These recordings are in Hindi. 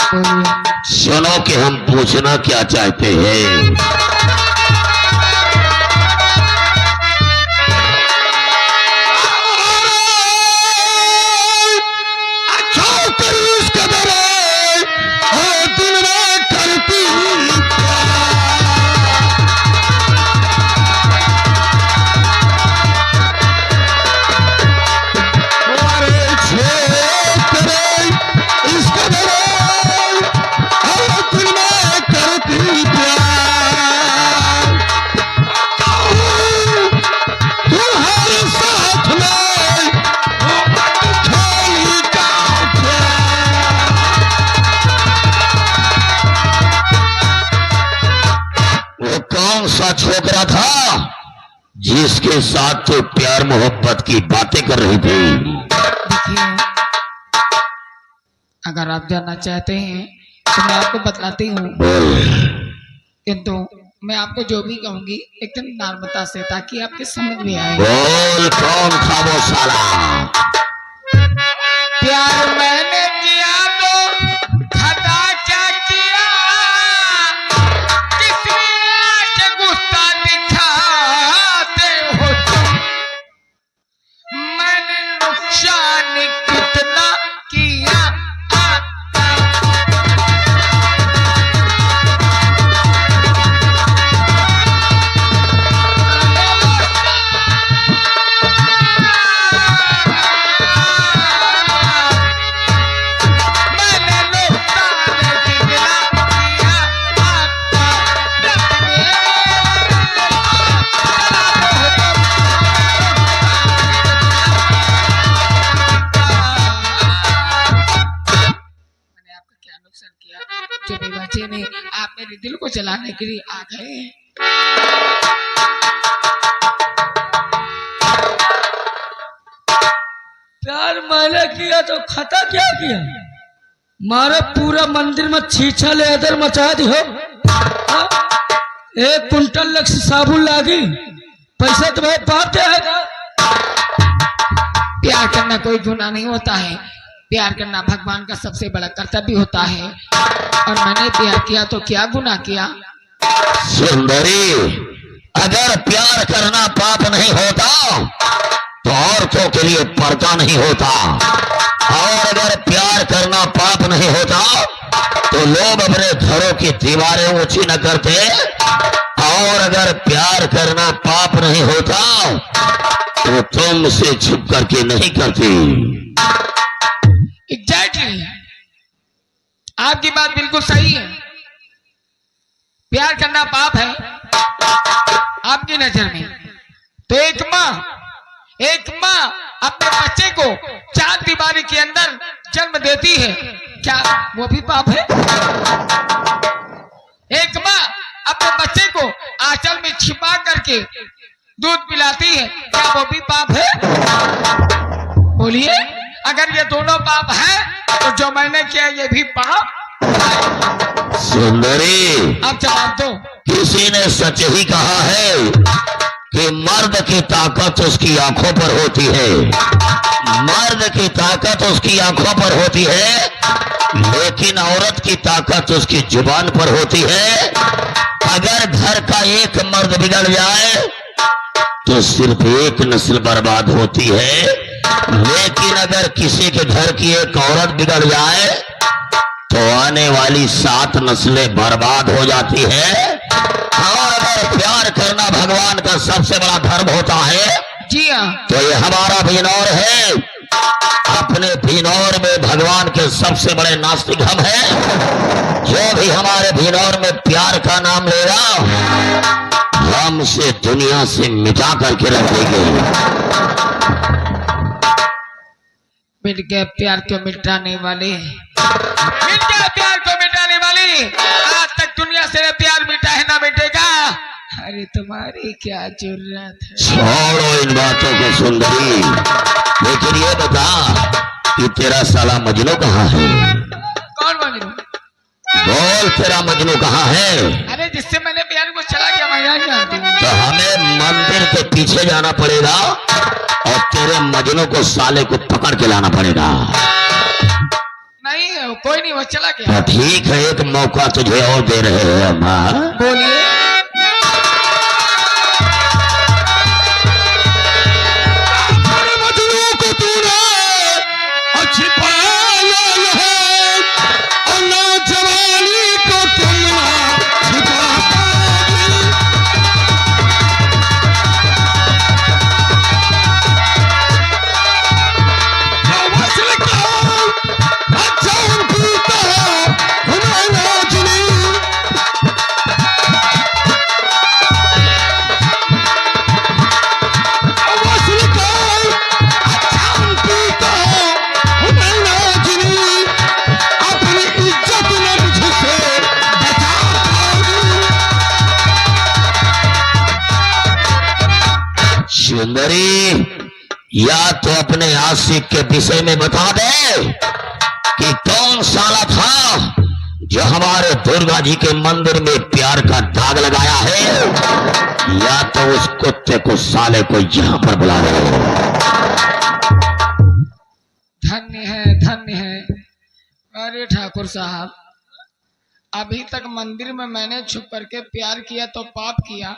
सुनो कि हम पूछना क्या चाहते हैं। छोकरा था जिसके साथ तो प्यार मोहब्बत की बातें कर रही थी। देखिए, अगर आप जानना चाहते हैं तो मैं आपको बतलाती हूँ, किंतु मैं आपको जो भी कहूंगी एकदम नर्मता से, ताकि आपके समझ में आए। बोल, कौन था वो साला? प्यार मैंने किया तो खता क्या किया, कितना किया। जो बेवजह ने आप मेरे दिल को जलाने के लिए आ गए। प्यार मैंने किया तो खता क्या किया? मारे पूरा मंदिर में छीछा ले इधर मचा दी हो। 1 कुंटल लक्ष्य साबुन लागी, पैसा तुम्हें बाप देगा। प्यार करना कोई गुनाह नहीं होता है, प्यार करना भगवान का सबसे बड़ा कर्तव्य होता है। और मैंने प्यार किया तो क्या गुनाह किया? सुंदरी, अगर प्यार करना पाप नहीं होता तो औरतों के लिए पर्दा नहीं होता, और अगर प्यार करना पाप नहीं होता तो लोग अपने घरों की दीवारें ऊंची न करते, और अगर प्यार करना पाप नहीं होता तो तुमसे छुप करके नहीं करती। एग्जैक्टली, आपकी बात बिल्कुल सही है। प्यार करना पाप है आपकी नजर में, तो एक माँ अपने बच्चे को 4 दीवारी के अंदर जन्म देती है, क्या वो भी पाप है? एक माँ अपने बच्चे को आंचल में छिपा करके दूध पिलाती है, क्या वो भी पाप है? बोलिए, अगर ये दोनों पाप है तो जो मैंने किया ये भी पाप। सुंदरी, अब जवाब दो। किसी ने सच ही कहा है कि मर्द की ताकत उसकी आंखों पर होती है, मर्द की ताकत उसकी आंखों पर होती है, लेकिन औरत की ताकत उसकी जुबान पर होती है। अगर घर का एक मर्द बिगड़ जाए तो सिर्फ एक नस्ल बर्बाद होती है, लेकिन अगर किसी के घर की एक औरत बिगड़ जाए तो आने वाली 7 नस्लें बर्बाद हो जाती है। और अगर प्यार करना भगवान का सबसे बड़ा धर्म होता है, जी हाँ, तो ये हमारा भिनौर है। अपने भिनौर में भगवान के सबसे बड़े नास्तिक हम हैं। जो भी हमारे भिनौर में प्यार का नाम लेगा हम उसे दुनिया से मिटा करके रख देंगे। मिट गए प्यार को मिटाने वाले, मिट गया प्यार को मिटाने वाली। आज तक दुनिया से प्यार मिटा है ना मिटेगा। अरे तुम्हारी क्या जरूरत है? छोड़ो इन बातों को सुंदरी, लेकिन ये बता कि तेरा साला मजनू कहाँ है? कौन मजनू? बोल, तेरा मजनू कहाँ है? अरे जिससे मैंने प्यार को चला गया, मैं यहाँ जानती हूँ। तो हमें मंदिर के पीछे जाना पड़ेगा और तेरे मजनू को साले को पकड़ के लाना पड़ेगा। नहीं है वो कोई नहीं, वो चला गया। तो ठीक है, एक मौका तुझे और दे रहे हैं अम्मा। बोलिए। सुंदरी, या तो अपने आशिक के विषय में बता दे कि कौन साला था जो हमारे दुर्गा जी के मंदिर में प्यार का दाग लगाया है, या तो उस कुत्ते को साले को यहां पर बुला दे। धन्य है। अरे ठाकुर साहब, अभी तक मंदिर में मैंने छुप करके प्यार किया तो पाप किया।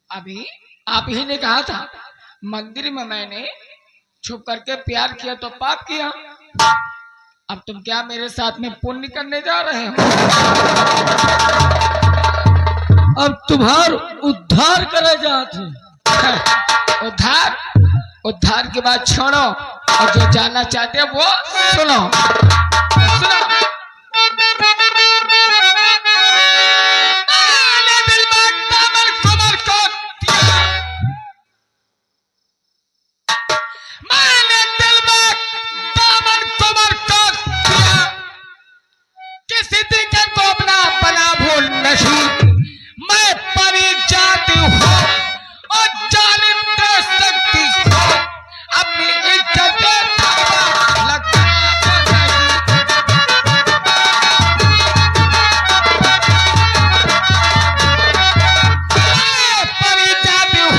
अभी आप ही ने कहा था मंदिर में मैंने छुप करके प्यार किया तो पाप किया। अब तुम क्या मेरे साथ में पुण्य करने जा रहे हो? अब तुम्हार उद्धार करे जाते। उद्धार के बाद छोड़ो, और जो जानना चाहते हो वो सुनो। मैं परिजात हूँ और जालिम दे सकती हूँ, अपनी इज्जत लगता परिजात हूँ,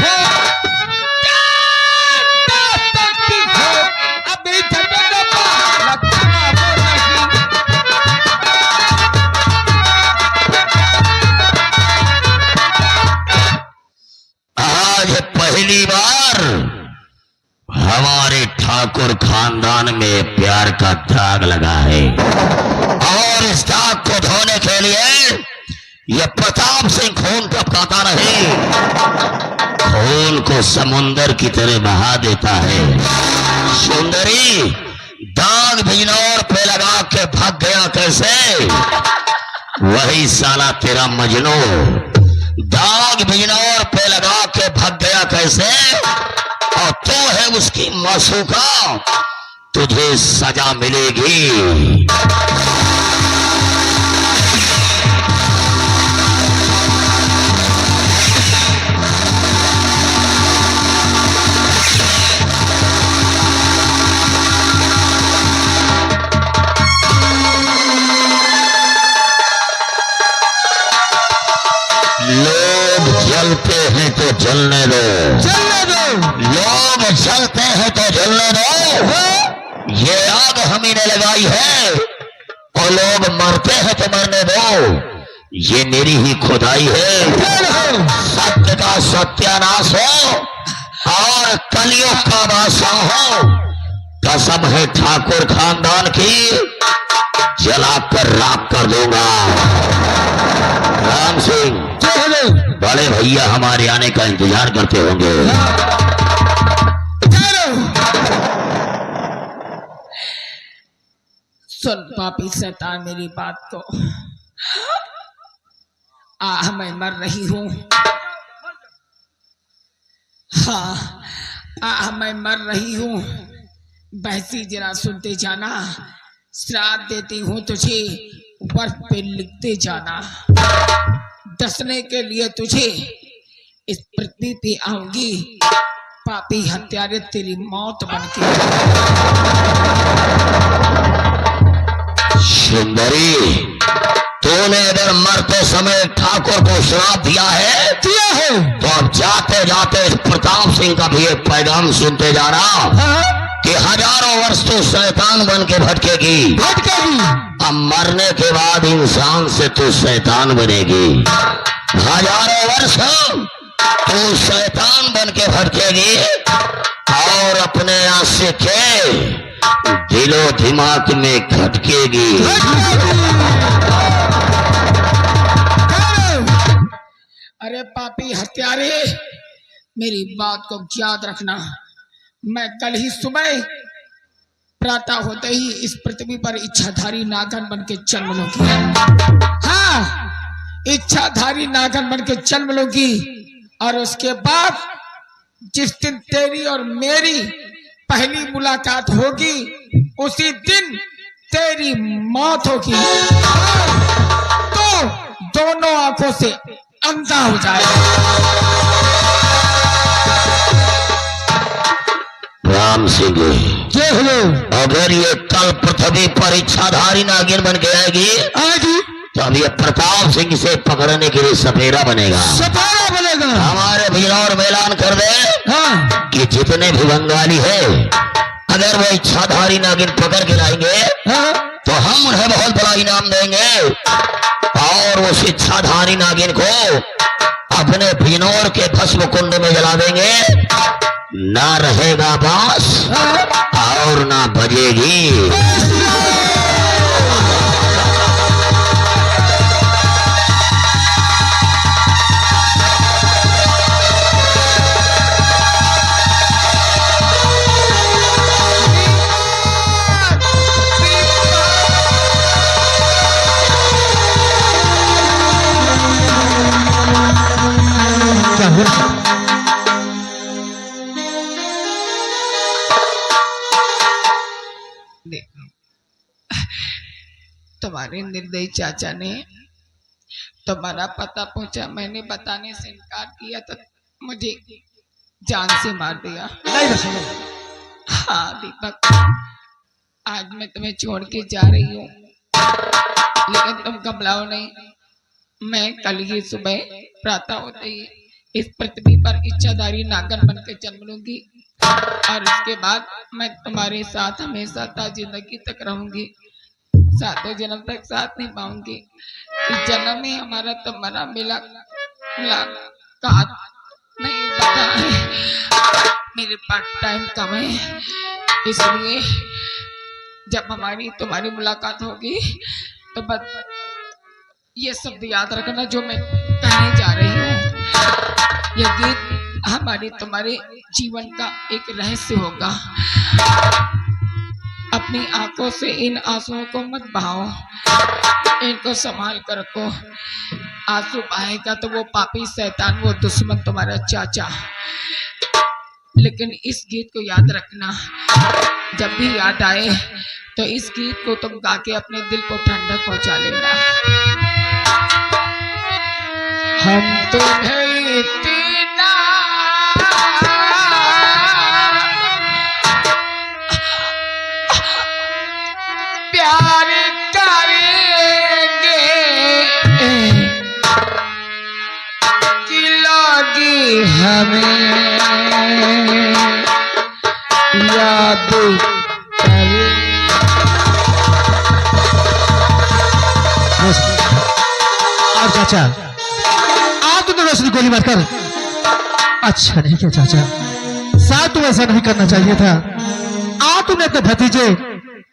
दे सकती हूँ, अपनी इज्जत लगता पहली बार हमारे ठाकुर खानदान में प्यार का दाग लगा है, और इस दाग को धोने के लिए यह प्रताप सिंह खून टपकाता रहे, खून को समुंदर की तरह बहा देता है। सुंदरी, दाग बिजनौर पे लगा के भाग गया कैसे? वही साला तेरा मजनू दाग बिजनौर पे लगा के भाग गया कैसे? और तो है उसकी मासूका, तुझे सजा मिलेगी। लोग जलते हैं तो जलने दो, लोग जलते हैं तो जलने दो। ये आग हम ही ने लगाई है, और लोग मरते हैं तो मरने दो। ये मेरी ही खुदाई है। सत्य का सत्यानाश हो और कलयुग का बादशाह हो, कसम है ठाकुर खानदान की, जलाकर राख कर दूंगा। राम सिंह, बड़े भैया हमारे आने का इंतजार करते होंगे। सुन पापी शैतान मेरी बात को, मैं मर रही हूँ। हाँ, मैं मर रही हूँ। बहसी जरा सुनते जाना, श्राप देती हूँ तुझे, बर्फ पे लिखते जाना। डसने के लिए तुझे इस पृथ्वी पे आऊंगी, पापी हत्यारे तेरी मौत बनके। सुंदरी, तूने अगर मरते समय ठाकुर को श्राप दिया है तो अब जाते जाते प्रताप सिंह का भी एक पैगाम सुनते जाना। कि हजारों वर्ष तो शैतान बन के भटकेगी, अब मरने के बाद इंसान से तू शैतान बनेगी। हजारों वर्ष तू शैतान बन के भटकेगी और अपने आशे के दिलो दिमाग में खटकेगी। अरे पापी हत्यारे, मेरी बात को याद रखना। मैं कल ही सुबह प्रातः होते ही इस पृथ्वी पर इच्छाधारी नागन बन के जन्म लूंगी। हाँ, इच्छाधारी नागन बन के जन्म लूंगी और उसके बाद जिस दिन तेरी और मेरी पहली मुलाकात होगी उसी दिन तेरी मौत होगी, तो दोनों आंखों से अंधा हो जाएगा। राम सिंह, अगर ये कल पृथ्वी पर इच्छाधारी नागिन बन के आएगी तो अब ये प्रताप सिंह से पकड़ने के लिए सपेरा बनेगा। हमारे भीलौर में ऐलान कर दे कि जितने भी बंगाली है अगर वो इच्छाधारी नागिन पकड़ के लाएंगे तो हम उन्हें बहुत बड़ा इनाम देंगे और उस इच्छाधारी नागिन को अपने भीलौर के भस्म कुंड में जला देंगे। ना रहेगा बांस और ना बजेगी। तुम्हारे निर्दयी चाचा ने तुम्हारा पता पूछा, मैंने बताने से इनकार किया तो मुझे जान से मार दिया। हाँ दीपक, आज मैं तुम्हें छोड़ के जा रही हूँ, लेकिन तुम घबराओ नहीं। मैं कल ही सुबह प्रातः होते ही इस पृथ्वी पर इच्छाधारी नागन बन के जन्म लूंगी और उसके बाद मैं तुम्हारे साथ हमेशा जिंदगी तक रहूंगी। सातों जन्म तक साथ नहीं पाऊंगी। इस जन्म में हमारा तुम्हारा मुलाकात नहीं पता है, मेरे पास टाइम कम है, इसलिए जब हमारी तुम्हारी मुलाकात होगी तो बस ये शब्द याद रखना जो मैं कहने जा रही हूँ। ये गीत हमारी तुम्हारे जीवन का एक रहस्य होगा। अपनी आंखों से इन आंसुओं को मत बहाओ, इनको संभाल कर रखो। आंसू बहाएगा तो वो पापी शैतान, वो दुश्मन तुम्हारा चाचा। लेकिन इस गीत को याद रखना, जब भी याद आए तो इस गीत को तुम गा के अपने दिल को ठंडक पहुंचा लेना। हम तुम्हें इतना प्यार करेंगे कि लोगी हमें याद करें। और चाचा, आप तुमने रोशनी गोली मारकर अच्छा नहीं किया चाचा, साथ तुम ऐसा नहीं करना चाहिए था। आप तुमने अपने भतीजे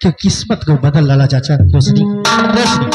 कि किस्मत को बदल डाला चाचा। रोशनी, रोशनी